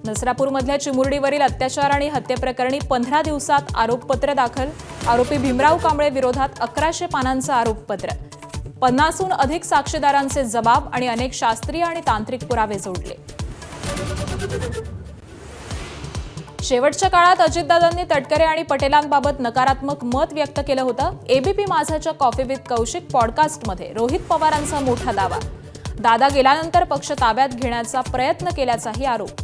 नसरापूरमधल्या चिमुरडीवरील अत्याचार आणि हत्येप्रकरणी 15 दिवसात आरोपपत्र दाखल. आरोपी भीमराव कांबळे विरोधात 1100 पानांचं आरोपपत्र. 50हून अधिक साक्षीदारांचे जबाब आणि अनेक शास्त्रीय आणि तांत्रिक पुरावे जोडले. शेवटच्या काळात अजितदादांनी तटकरे आणि पटेलांबाबत नकारात्मक मत व्यक्त केलं होतं. एबीपी माझाच्या कॉफी विथ कौशिक पॉडकास्टमध्ये रोहित पवारांचा मोठा दावा. दादा गेल्यानंतर पक्ष ताब्यात घेण्याचा प्रयत्न केल्याचाही आरोप.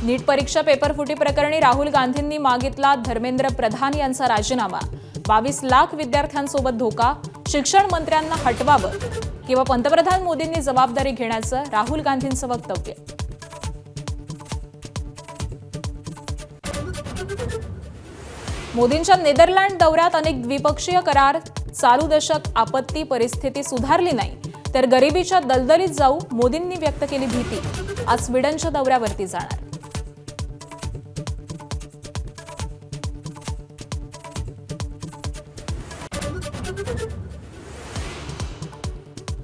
नीट परीक्षा पेपरफुटी प्रकरणी राहुल गांधींनी मागितला धर्मेंद्र प्रधान यांचा राजीनामा. 22 लाख विद्यार्थ्यांसोबत धोका. शिक्षण मंत्र्यांना हटवावं किंवा पंतप्रधान मोदींनी जबाबदारी घेण्याचं राहुल गांधींचं वक्तव्य. मोदींच्या नेदरलँड दौऱ्यात अनेक द्विपक्षीय करार. चालू दशक आपत्ती परिस्थिती सुधारली नाही तर गरिबीच्या दलदलीत जाऊ, मोदींनी व्यक्त केली भीती. आज स्वीडनच्या दौऱ्यावरती जाणार.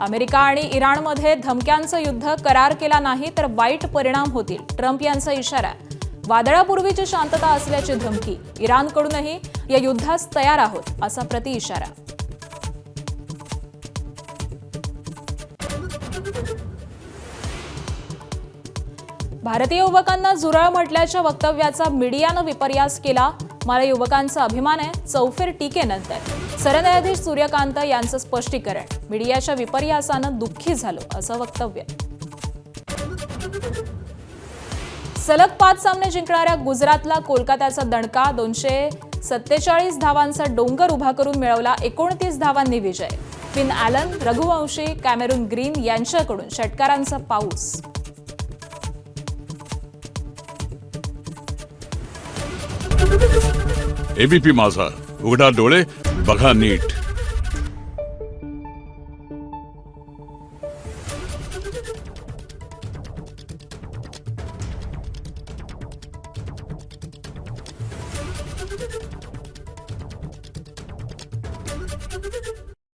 अमेरिका आणि इराणमध्ये धमक्यांचं युद्ध. करार केला नाही तर वाईट परिणाम होतील, ट्रम्प यांचा इशारा. वादळापूर्वीची शांतता असल्याची धमकी. इराणकडूनही या युद्धास तयार आहोत असा प्रतिइशारा. भारतीय युवकांना झुरळ म्हटल्याच्या वक्तव्याचा मीडियानं विपर्यास केला. मला युवकांचा अभिमान आहे, चौफेर टीकेनंतर सरन्यायाधीश सूर्यकांत यांचं स्पष्टीकरण. मीडियाच्या विपर्यासानं दुःखी झालो असं वक्तव्य. सलग 5 सामने जिंकणाऱ्या गुजरातला कोलकात्याचा दणका. 247 धावांचा डोंगर उभा करून मिळवला 29 धावांनी विजय. Finn Allen, Raghuvanshi, Cameron Green यांच्याकडून षटकारांचा पाऊस. एबीपी माझा, उघडा डोळे बघा नीट.